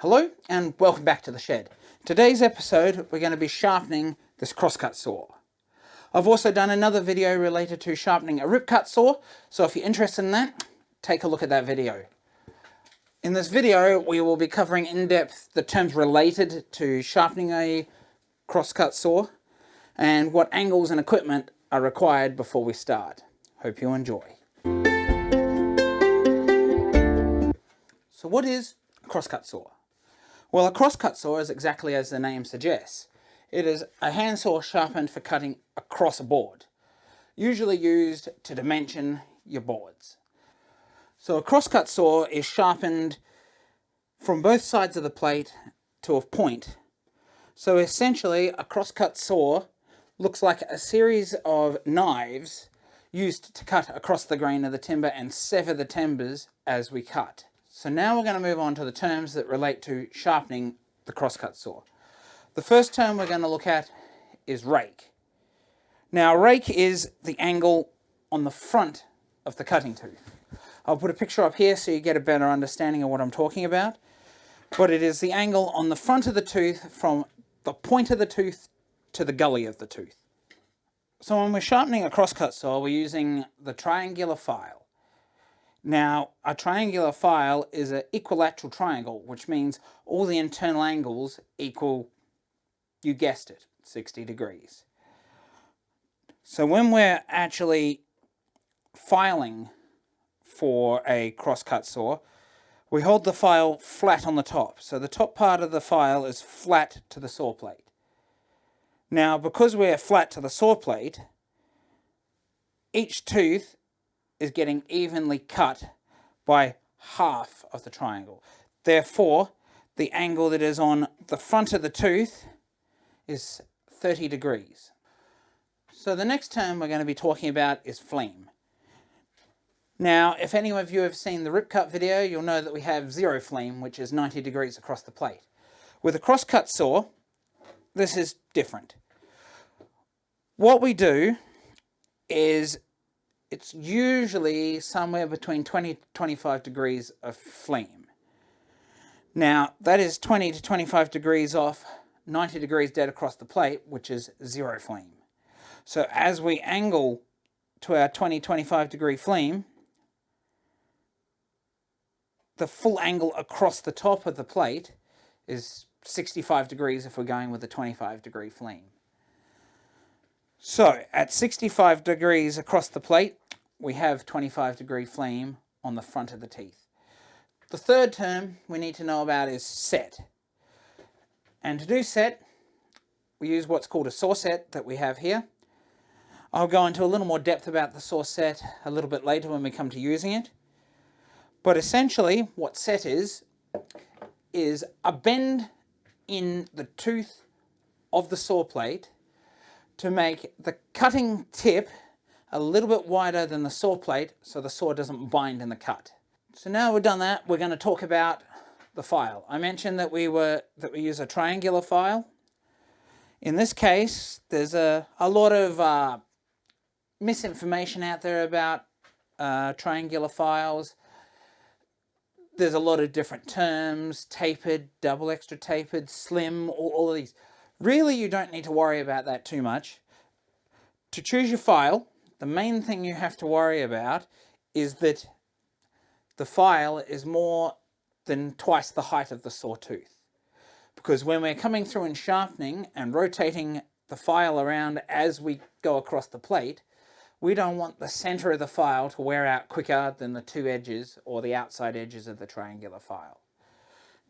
Hello and welcome back to the shed. Today's episode we're going to be sharpening this crosscut saw. I've also done another video related to sharpening a rip cut saw, so if you're interested in that, take a look at that video. In this video we will be covering in depth the terms related to sharpening a crosscut saw and what angles and equipment are required before we start. Hope you enjoy. So what is a crosscut saw? Well, a crosscut saw is exactly as the name suggests. It is a handsaw sharpened for cutting across a board, usually used to dimension your boards. So a crosscut saw is sharpened from both sides of the plate to a point. So essentially a crosscut saw looks like a series of knives used to cut across the grain of the timber and sever the timbers as we cut. So now we're going to move on to the terms that relate to sharpening the crosscut saw. The first term we're going to look at is rake. Now rake is the angle on the front of the cutting tooth. I'll put a picture up here so you get a better understanding of what I'm talking about. But it is the angle on the front of the tooth from the point of the tooth to the gully of the tooth. So when we're sharpening a crosscut saw, we're using the triangular file. Now, a triangular file is an equilateral triangle, which means all the internal angles equal, you guessed it, 60 degrees. So when we're actually filing for a crosscut saw, we hold the file flat on the top. So the top part of the file is flat to the saw plate. Now, because we're flat to the saw plate, each tooth is getting evenly cut by half of the triangle. Therefore, the angle that is on the front of the tooth is 30 degrees. So the next term we're going to be talking about is FLEAM. Now, if any of you have seen the rip cut video, you'll know that we have zero FLEAM, which is 90 degrees across the plate. With a crosscut saw, this is different. What we do is it's usually somewhere between 20 to 25 degrees of FLEAM. Now, that is 20 to 25 degrees off, 90 degrees dead across the plate, which is zero FLEAM. So as we angle to our 20-25 degree FLEAM, the full angle across the top of the plate is 65 degrees if we're going with a 25 degree FLEAM. So at 65 degrees across the plate, we have 25 degree FLEAM on the front of the teeth. The third term we need to know about is set. And to do set, we use what's called a saw set that we have here. I'll go into a little more depth about the saw set a little bit later when we come to using it. But essentially what set is a bend in the tooth of the saw plate to make the cutting tip a little bit wider than the saw plate so the saw doesn't bind in the cut. So now we've done that, we're going to talk about the file. I mentioned that we use a triangular file. In this case, there's a lot of misinformation out there about triangular files. There's a lot of different terms, tapered, double extra tapered, slim, all of these. Really, you don't need to worry about that too much. To choose your file, the main thing you have to worry about is that the file is more than twice the height of the saw tooth. Because when we're coming through and sharpening and rotating the file around as we go across the plate, we don't want the center of the file to wear out quicker than the two edges or the outside edges of the triangular file.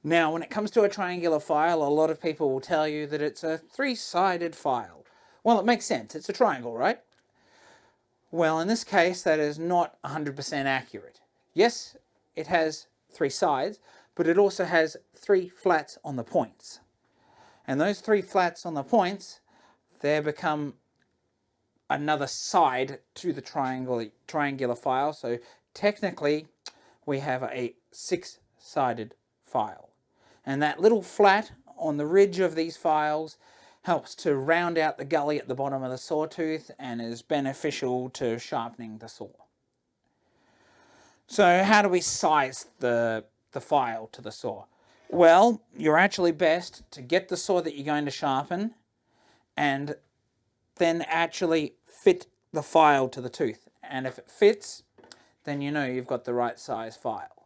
Now, when it comes to a triangular file, a lot of people will tell you that it's a three-sided file. Well, it makes sense. It's a triangle, right? Well, in this case, that is not 100% accurate. Yes, it has three sides, but it also has three flats on the points. And those three flats on the points, they become another side to the triangular file. So technically, we have a six-sided file. And that little flat on the ridge of these files helps to round out the gully at the bottom of the sawtooth and is beneficial to sharpening the saw. So how do we size the file to the saw? Well, you're actually best to get the saw that you're going to sharpen and then actually fit the file to the tooth. And if it fits, then you know you've got the right size file.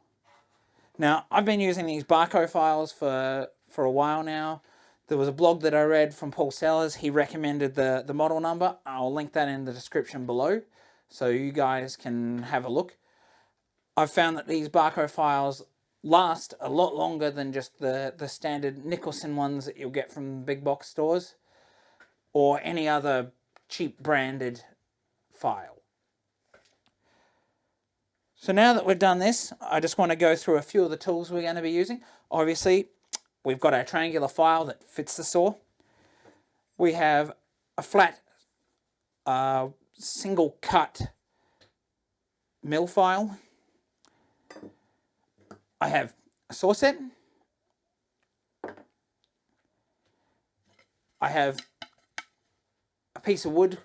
Now, I've been using these barcode files for a while now. There was a blog that I read from Paul Sellers. He recommended the model number. I'll link that in the description below so you guys can have a look. I've found that these barcode files last a lot longer than just the standard Nicholson ones that you'll get from big box stores or any other cheap branded file. So now that we've done this, I just want to go through a few of the tools we're going to be using. Obviously, we've got our triangular file that fits the saw. We have a flat single cut mill file. I have a saw set. I have a piece of wood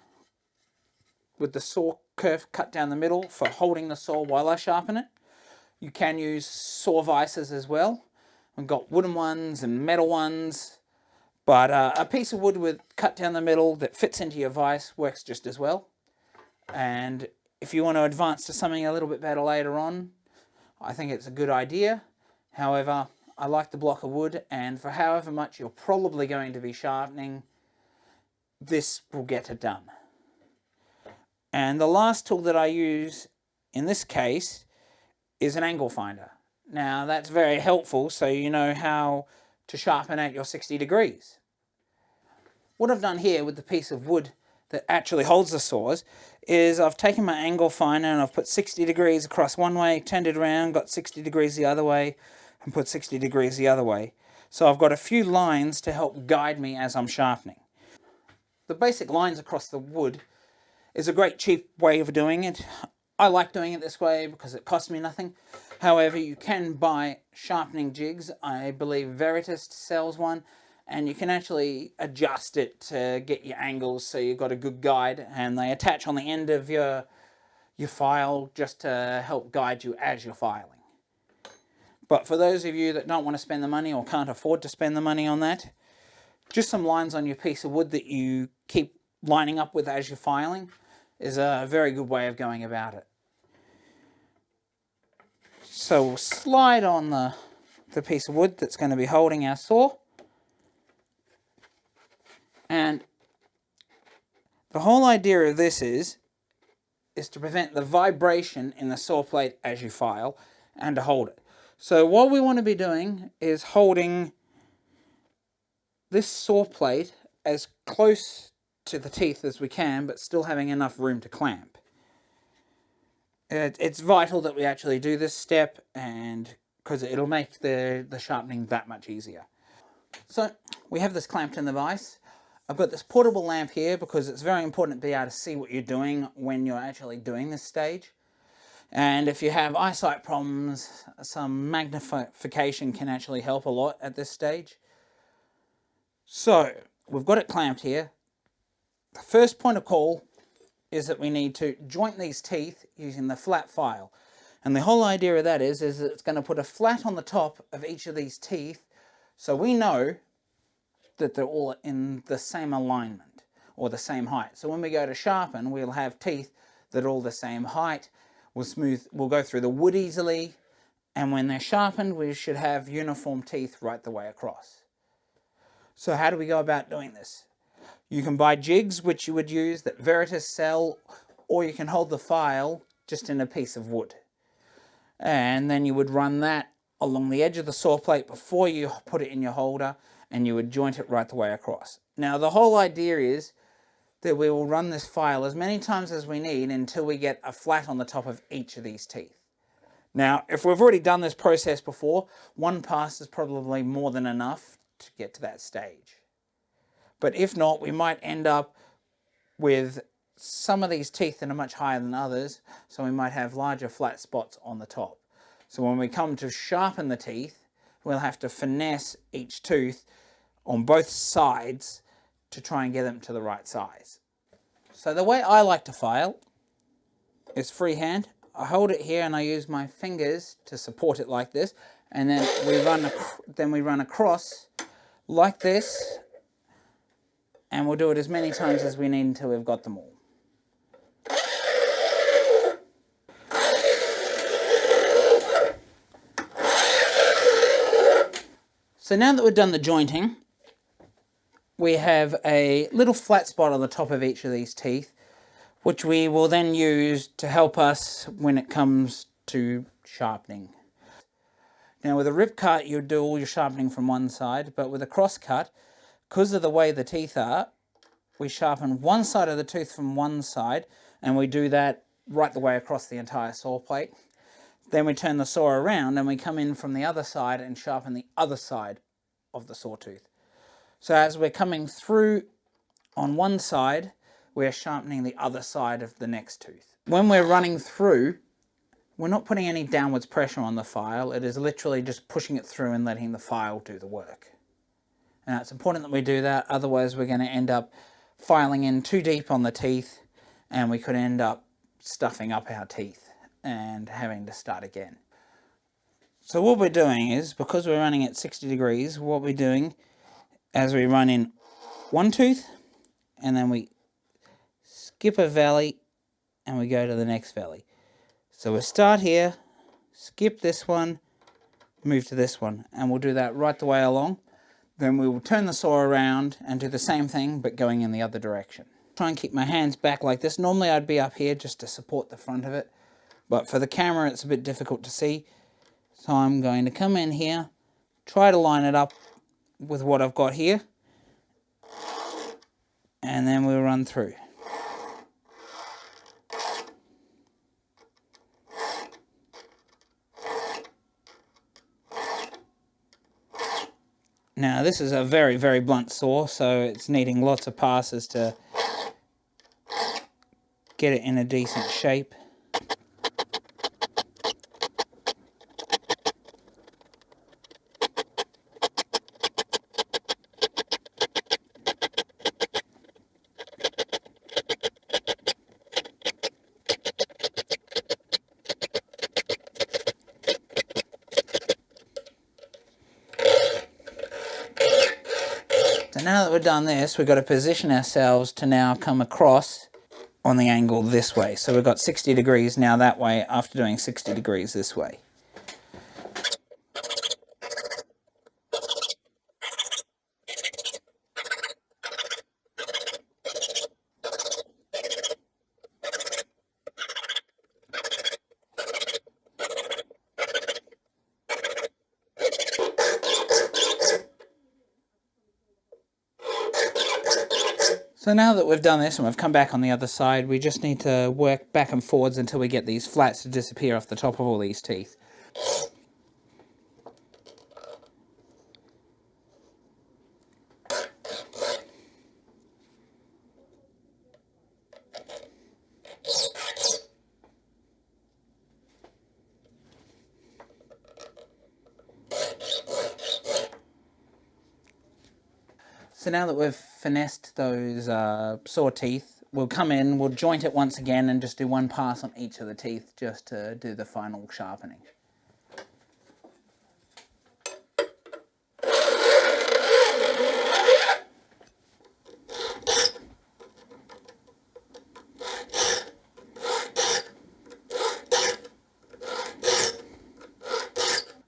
with the saw curve cut down the middle for holding the saw while I sharpen it. You can use saw vices as well. I've got wooden ones and metal ones, but a piece of wood with cut down the middle that fits into your vise works just as well. And if you want to advance to something a little bit better later on, I think it's a good idea. However, I like the block of wood, and for however much you're probably going to be sharpening, this will get it done. And the last tool that I use in this case is an angle finder. Now that's very helpful so you know how to sharpen at your 60 degrees. What I've done here with the piece of wood that actually holds the saws is I've taken my angle finder and I've put 60 degrees across one way, turned it around, got 60 degrees the other way, and put 60 degrees the other way. So I've got a few lines to help guide me as I'm sharpening. The basic lines across the wood is a great cheap way of doing it. I like doing it this way because it costs me nothing. However, you can buy sharpening jigs. I believe Veritas sells one, and you can actually adjust it to get your angles so you've got a good guide, and they attach on the end of your file just to help guide you as you're filing. But for those of you that don't want to spend the money or can't afford to spend the money on that, just some lines on your piece of wood that you keep lining up with as you're filing is a very good way of going about it. So we'll slide on the piece of wood that's going to be holding our saw. And the whole idea of this is to prevent the vibration in the saw plate as you file and to hold it. So what we want to be doing is holding this saw plate as close to the teeth as we can, but still having enough room to clamp. It's vital that we actually do this step, and because it'll make the sharpening that much easier. So we have this clamped in the vise. I've got this portable lamp here because it's very important to be able to see what you're doing when you're actually doing this stage. And if you have eyesight problems, some magnification can actually help a lot at this stage. So we've got it clamped here. The first point of call is that we need to joint these teeth using the flat file. And the whole idea of that is that it's going to put a flat on the top of each of these teeth so we know that they're all in the same alignment or the same height. So when we go to sharpen, we'll have teeth that are all the same height. We'll go through the wood easily, and when they're sharpened, we should have uniform teeth right the way across. So how do we go about doing this? You can buy jigs, which you would use that Veritas sell, or you can hold the file just in a piece of wood. And then you would run that along the edge of the saw plate before you put it in your holder, and you would joint it right the way across. Now the whole idea is that we will run this file as many times as we need until we get a flat on the top of each of these teeth. Now, if we've already done this process before, one pass is probably more than enough to get to that stage. But if not, we might end up with some of these teeth that are much higher than others, so we might have larger flat spots on the top. So when we come to sharpen the teeth, we'll have to finesse each tooth on both sides to try and get them to the right size. So the way I like to file is freehand. I hold it here and I use my fingers to support it like this, and then we run across like this, and we'll do it as many times as we need until we've got them all. So now that we've done the jointing, we have a little flat spot on the top of each of these teeth, which we will then use to help us when it comes to sharpening. Now with a rip cut, you do all your sharpening from one side, but with a cross cut, because of the way the teeth are, we sharpen one side of the tooth from one side, and we do that right the way across the entire saw plate. Then we turn the saw around and we come in from the other side and sharpen the other side of the sawtooth. So as we're coming through on one side, we're sharpening the other side of the next tooth. When we're running through, we're not putting any downwards pressure on the file. It is literally just pushing it through and letting the file do the work. Now it's important that we do that, otherwise we're going to end up filing in too deep on the teeth, and we could end up stuffing up our teeth and having to start again. So what we're doing is, because we're running at 60 degrees, what we're doing as we run in one tooth, and then we skip a valley and we go to the next valley. So we'll start here, skip this one, move to this one, and we'll do that right the way along. Then we will turn the saw around and do the same thing, but going in the other direction. Try and keep my hands back like this. Normally I'd be up here just to support the front of it, but for the camera it's a bit difficult to see. So I'm going to come in here, try to line it up with what I've got here, and then we'll run through. Now this is a very, very blunt saw, so it's needing lots of passes to get it in a decent shape. So now that we've done this, we've got to position ourselves to now come across on the angle this way. So we've got 60 degrees now that way after doing 60 degrees this way. So now that we've done this and we've come back on the other side, we just need to work back and forwards until we get these flats to disappear off the top of all these teeth. So now that we've finessed those saw teeth, we'll come in, we'll joint it once again and just do one pass on each of the teeth just to do the final sharpening.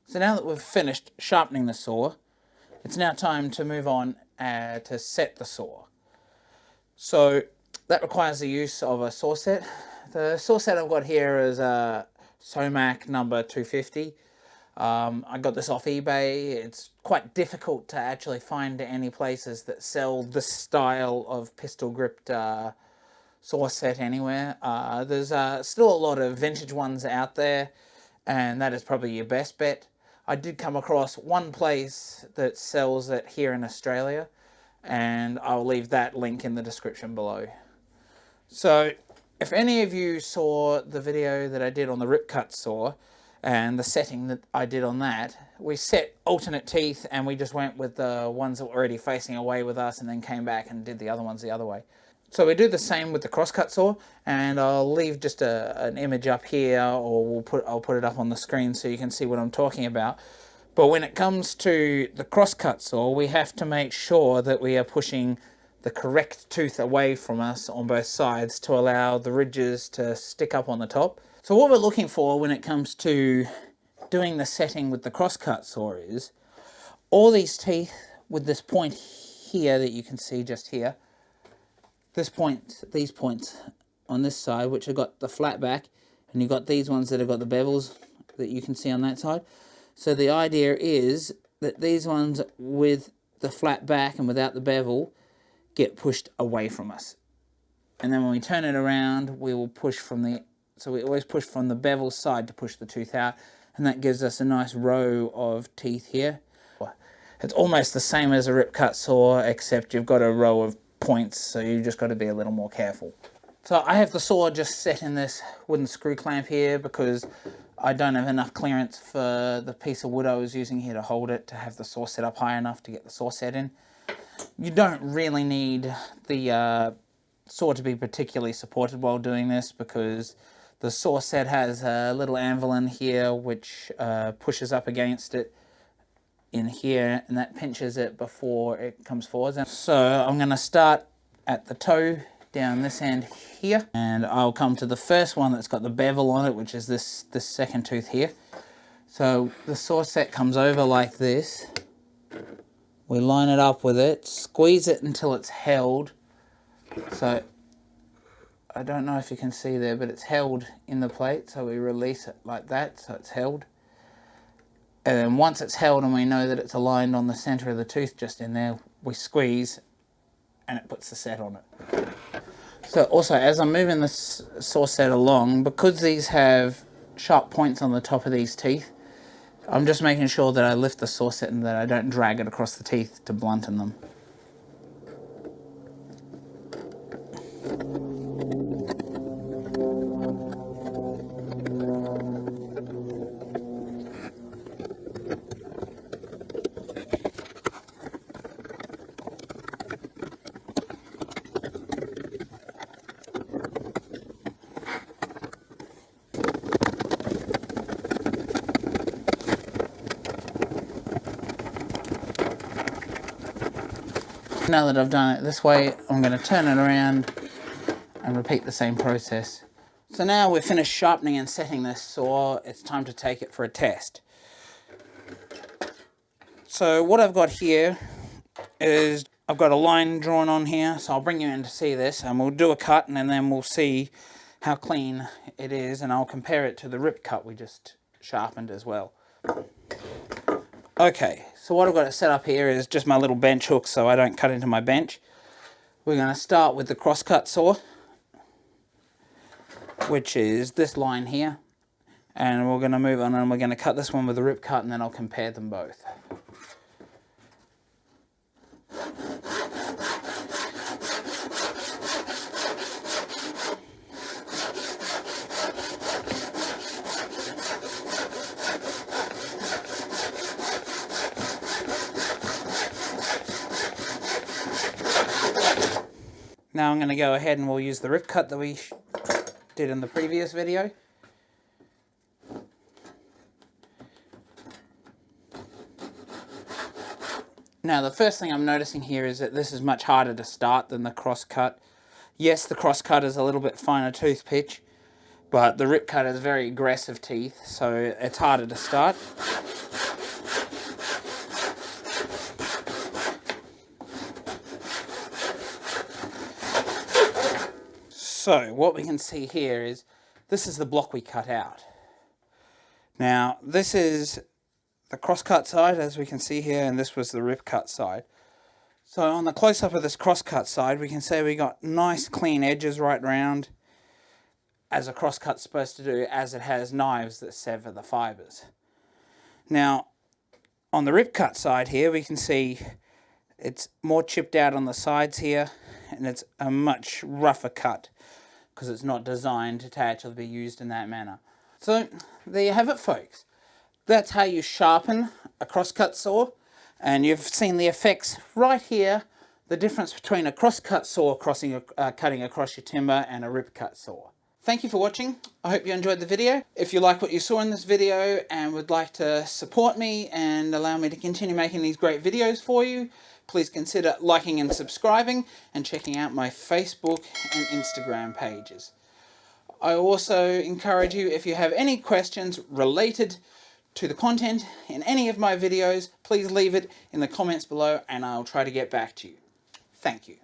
So now that we've finished sharpening the saw, it's now time to move on to set the saw. So that requires the use of a saw set. The saw set I've got here is a Somac number 250. I got this off eBay. It's quite difficult to actually find any places that sell this style of pistol gripped saw set anywhere. There's still a lot of vintage ones out there, and that is probably your best bet. I did come across one place that sells it here in Australia, and I'll leave that link in the description below. So if any of you saw the video that I did on the rip cut saw and the setting that I did on that, we set alternate teeth and we just went with the ones that were already facing away with us and then came back and did the other ones the other way. So we do the same with the CROSSCUT saw, and I'll leave just an image up here, or I'll put it up on the screen so you can see what I'm talking about. But when it comes to the crosscut saw, we have to make sure that we are pushing the correct tooth away from us on both sides to allow the ridges to stick up on the top. So what we're looking for when it comes to doing the setting with the crosscut saw is all these teeth with this point here that you can see just here, this point, these points on this side which have got the flat back, and you've got these ones that have got the bevels that you can see on that side. So the idea is that these ones with the flat back and without the bevel get pushed away from us. And then when we turn it around, we will push from the, so we always push from the bevel side to push the tooth out, and that gives us a nice row of teeth here. It's almost the same as a rip cut saw, except you've got a row of points, so you've just got to be a little more careful. So I have the saw just set in this wooden screw clamp here because I don't have enough clearance for the piece of wood I was using here to hold it, to have the saw set up high enough to get the saw set in. You don't really need the saw to be particularly supported while doing this, because the saw set has a little anvil in here which pushes up against it in here, and that pinches it before it comes forward. So I'm going to start at the toe down this end here, and I'll come to the first one that's got the bevel on it, which is this second tooth here. So the saw set comes over like this. We line it up with it, squeeze it until it's held. So I don't know if you can see there, but it's held in the plate, so we release it like that, so it's held. And then once it's held and we know that it's aligned on the center of the tooth just in there, we squeeze and it puts the set on it. So also, as I'm moving this saw set along, because these have sharp points on the top of these teeth, I'm just making sure that I lift the saw set and that I don't drag it across the teeth to blunten them. Now that I've done it this way, I'm going to turn it around and repeat the same process. So now we've finished sharpening and setting this saw, it's time to take it for a test. So what I've got here is I've got a line drawn on here, so I'll bring you in to see this, and we'll do a cut and then we'll see how clean it is, and I'll compare it to the rip cut we just sharpened as well. Okay, so what I've got to set up here is just my little bench hook so I don't cut into my bench. We're going to start with the crosscut saw, which is this line here, and we're going to move on and we're going to cut this one with the rip cut, and then I'll compare them both. Now I'm going to go ahead and we'll use the rip cut that we did in the previous video. Now the first thing I'm noticing here is that this is much harder to start than the crosscut. Yes, the crosscut is a little bit finer tooth pitch, but the rip cut has very aggressive teeth, so it's harder to start. So what we can see here is this is the block we cut out. Now this is the crosscut side, as we can see here, and this was the rip cut side. So on the close-up of this crosscut side, we can say we got nice clean edges right round, as a crosscut's supposed to do, as it has knives that sever the fibers. Now on the rip cut side here, we can see it's more chipped out on the sides here, and it's a much rougher cut because it's not designed to actually be used in that manner. So there you have it, folks. That's how you sharpen a crosscut saw, and you've seen the effects right here, the difference between a crosscut saw cutting across your timber and a rip cut saw. Thank you for watching. I hope you enjoyed the video. If you like what you saw in this video and would like to support me and allow me to continue making these great videos for you, please consider liking and subscribing and checking out my Facebook and Instagram pages. I also encourage you, if you have any questions related to the content in any of my videos, please leave it in the comments below and I'll try to get back to you. Thank you.